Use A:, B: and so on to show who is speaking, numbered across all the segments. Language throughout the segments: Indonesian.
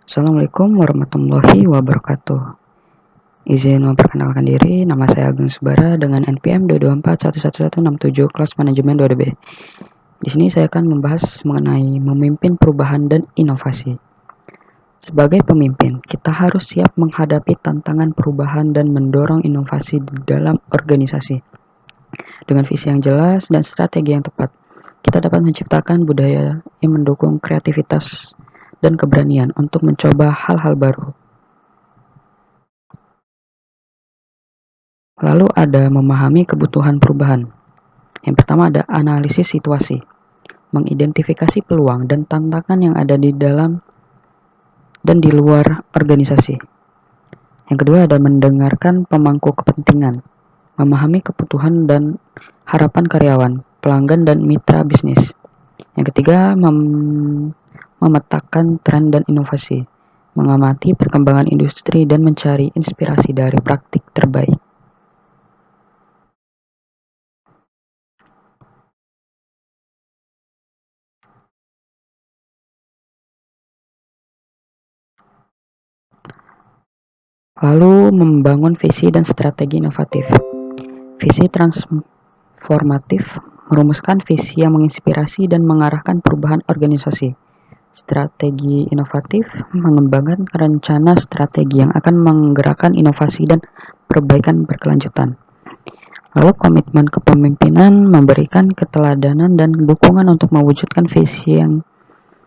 A: Assalamualaikum warahmatullahi wabarakatuh. Izin memperkenalkan diri, nama saya Agung Subara dengan NPM 224111167 kelas manajemen 2DB. Di sini saya akan membahas mengenai memimpin perubahan dan inovasi. Sebagai pemimpin, kita harus siap menghadapi tantangan perubahan dan mendorong inovasi di dalam organisasi. Dengan visi yang jelas dan strategi yang tepat, kita dapat menciptakan budaya yang mendukung kreativitas dan keberanian untuk mencoba hal-hal baru. Lalu ada memahami kebutuhan perubahan. Yang pertama ada analisis situasi, mengidentifikasi peluang dan tantangan yang ada di dalam dan di luar organisasi. Yang kedua ada mendengarkan pemangku kepentingan, memahami kebutuhan dan harapan karyawan, pelanggan dan mitra bisnis. Yang ketiga memetakan tren dan inovasi, mengamati perkembangan industri dan mencari inspirasi dari praktik terbaik. Lalu membangun visi dan strategi inovatif. Visi transformatif merumuskan visi yang menginspirasi dan mengarahkan perubahan organisasi. Strategi inovatif mengembangkan rencana strategi yang akan menggerakkan inovasi dan perbaikan berkelanjutan. Lalu komitmen kepemimpinan memberikan keteladanan dan dukungan untuk mewujudkan visi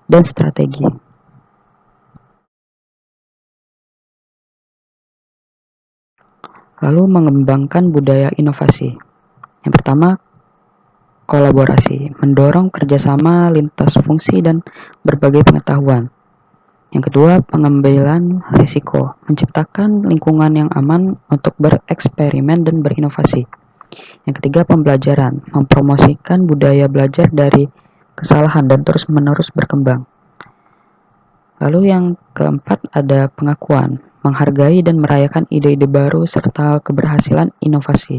A: dan strategi. Lalu mengembangkan budaya inovasi. Yang pertama, kolaborasi, mendorong kerjasama lintas fungsi dan berbagai pengetahuan. Yang kedua, pengambilan risiko, menciptakan lingkungan yang aman untuk bereksperimen dan berinovasi. Yang ketiga, pembelajaran, mempromosikan budaya belajar dari kesalahan dan terus-menerus berkembang. Lalu yang keempat ada pengakuan, menghargai dan merayakan ide-ide baru serta keberhasilan inovasi.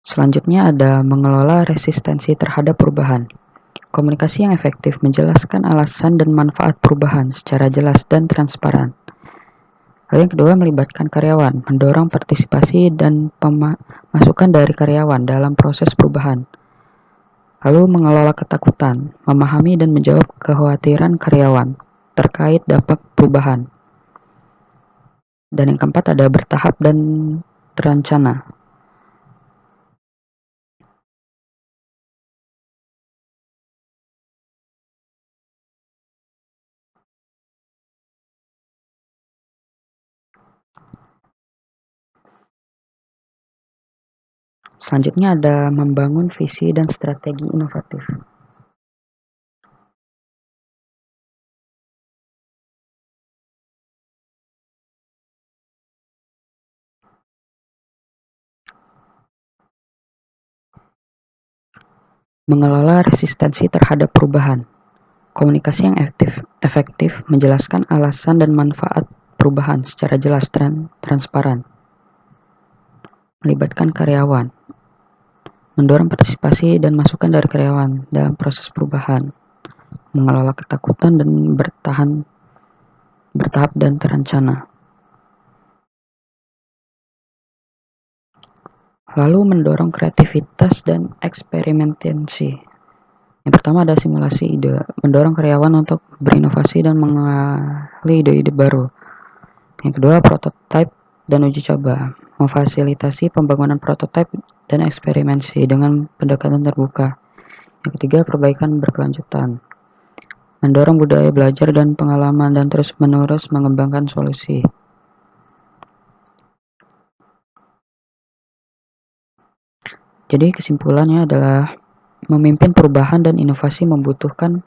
A: Selanjutnya ada mengelola resistensi terhadap perubahan. Komunikasi yang efektif menjelaskan alasan dan manfaat perubahan secara jelas dan transparan. Lalu yang kedua melibatkan karyawan, mendorong partisipasi dan masukan dari karyawan dalam proses perubahan. Lalu mengelola ketakutan, memahami dan menjawab kekhawatiran karyawan terkait dampak perubahan. Dan yang keempat ada bertahap dan terencana. Selanjutnya ada membangun visi dan strategi inovatif. Mengelola resistensi terhadap perubahan. Komunikasi yang efektif menjelaskan alasan dan manfaat perubahan secara jelas dan transparan. Melibatkan karyawan. Mendorong partisipasi dan masukan dari karyawan dalam proses perubahan. Mengelola ketakutan dan bertahap dan terencana. Lalu mendorong kreativitas dan eksperimentasi. Yang pertama ada simulasi ide, mendorong karyawan untuk berinovasi dan mengali ide-ide baru. Yang kedua prototipe dan uji coba, memfasilitasi pembangunan prototipe dan eksperimentasi dengan pendekatan terbuka. Yang ketiga perbaikan berkelanjutan, mendorong budaya belajar dan pengalaman dan terus-menerus mengembangkan solusi. Jadi kesimpulannya adalah memimpin perubahan dan inovasi membutuhkan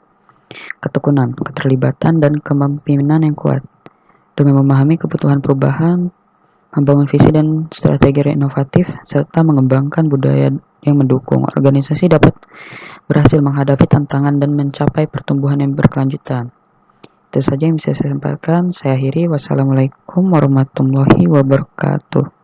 A: ketekunan, keterlibatan, dan kepemimpinan yang kuat. Dengan memahami kebutuhan perubahan, membangun visi dan strategi inovatif, serta mengembangkan budaya yang mendukung, organisasi dapat berhasil menghadapi tantangan dan mencapai pertumbuhan yang berkelanjutan. Itu saja yang bisa saya sampaikan. Saya akhiri. Wassalamualaikum warahmatullahi wabarakatuh.